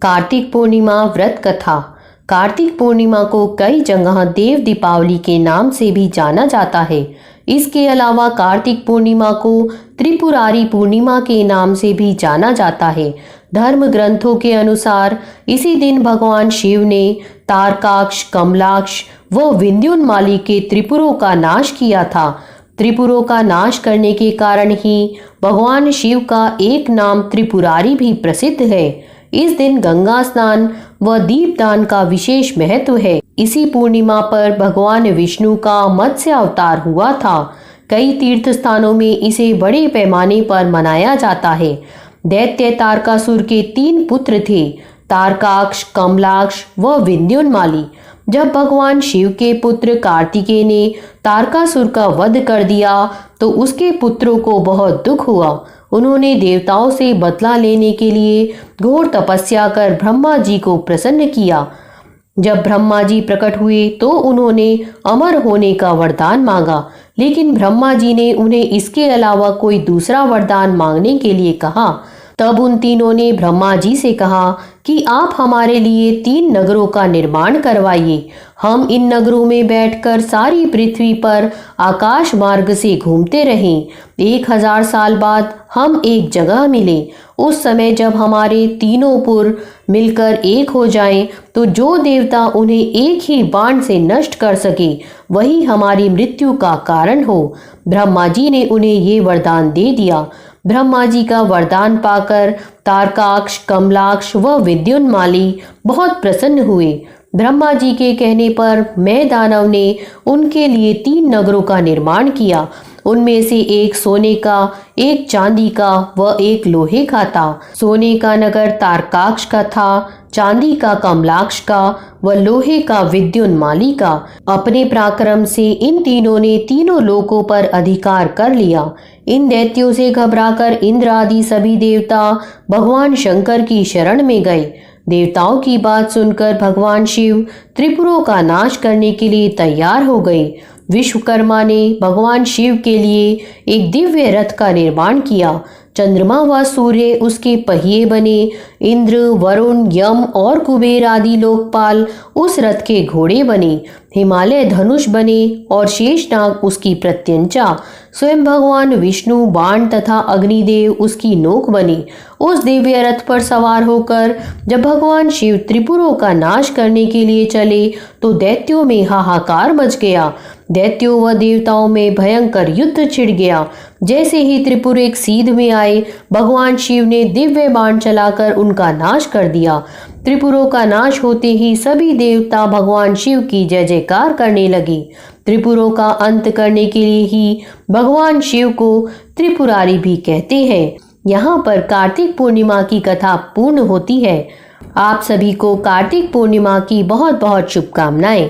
कार्तिक पूर्णिमा व्रत कथा। कार्तिक पूर्णिमा को कई जगह देव दीपावली के नाम से भी जाना जाता है। इसके अलावा कार्तिक पूर्णिमा को त्रिपुरारी पूर्णिमा के नाम से भी जाना जाता है। धर्म ग्रंथों के अनुसार इसी दिन भगवान शिव ने तारकाक्ष, कमलाक्ष व विंध्योन्माली के त्रिपुरों का नाश किया था। त्रिपुरों का नाश करने के कारण ही भगवान शिव का एक नाम त्रिपुरारी भी प्रसिद्ध है। इस दिन गंगा स्नान व दीपदान का विशेष महत्व है। इसी पूर्णिमा पर भगवान विष्णु का मत्स्य अवतार हुआ था। कई तीर्थ स्थानों में इसे बड़े पैमाने पर मनाया जाता है। दैत्य तारकासुर के 3 पुत्र थे, तारकाक्ष, कमलाक्ष व विंध्योन्माली। जब भगवान शिव के पुत्र कार्तिकेय ने तारकासुर का वध कर दिया तो उसके पुत्रों को बहुत दुख हुआ। उन्होंने देवताओं से बदला लेने के लिए घोर तपस्या कर ब्रह्मा जी को प्रसन्न किया। जब ब्रह्मा जी प्रकट हुए तो उन्होंने अमर होने का वरदान मांगा, लेकिन ब्रह्मा जी ने उन्हें इसके अलावा कोई दूसरा वरदान मांगने के लिए कहा। तब उन तीनों ने ब्रह्मा जी से कहा कि आप हमारे लिए 3 नगरों का निर्माण करवाइए। हम इन नगरों में बैठकर सारी पृथ्वी पर आकाश मार्ग से घूमते रहें। 1000 साल बाद हम एक जगह मिले। उस समय जब हमारे तीनों पुर मिलकर एक हो जाएं, तो जो देवता उन्हें एक ही बाण से नष्ट कर सके वही हमारी मृत्यु का कारण हो। ब्रह्मा जी ने उन्हें ये वरदान दे दिया। ब्रह्मा जी का वरदान पाकर तारकाक्ष, कमलाक्ष व विंध्योन्माली बहुत प्रसन्न हुए। ब्रह्मा जी के कहने पर मैं दानव ने उनके लिए 3 नगरों का निर्माण किया। उनमें से एक सोने का, एक चांदी का व एक लोहे का था। सोने का नगर तारकाक्ष का था, चांदी का कमलाक्ष का व लोहे का विंध्योन्माली का। अपने पराक्रम से इन तीनों ने तीनों लोकों पर अधिकार कर लिया। इन दैत्यों से घबराकर इंद्र आदि सभी देवता भगवान शंकर की शरण में गए। देवताओं की बात सुनकर भगवान शिव त्रिपुरों का नाश करने के लिए तैयार हो गए। विश्वकर्मा ने भगवान शिव के लिए एक दिव्य रथ का निर्माण किया। चंद्रमा व सूर्य उसके पहिए बने। इंद्र, वरुण, यम और कुबेर आदि लोकपाल उस रथ के घोड़े बने। हिमालय धनुष बने और शेषनाग उसकी प्रत्यंचा। स्वयं भगवान विष्णु बाण तथा अग्निदेव उसकी नोक बने। उस दिव्य रथ पर सवार होकर जब भगवान शिव त्रिपुरों का नाश करने के लिए चले तो दैत्यों में हाहाकार मच गया। दैत्यों व देवताओं में भयंकर युद्ध छिड़ गया। जैसे ही त्रिपुर एक सीध में आए, भगवान शिव ने दिव्य बाण चलाकर उनका नाश कर दिया। त्रिपुरों का नाश होते ही सभी देवता भगवान शिव की जय जयकार करने लगे। त्रिपुरों का अंत करने के लिए ही भगवान शिव को त्रिपुरारी भी कहते हैं। यहाँ पर कार्तिक पूर्णिमा की कथा पूर्ण होती है। आप सभी को कार्तिक पूर्णिमा की बहुत बहुत शुभकामनाएं।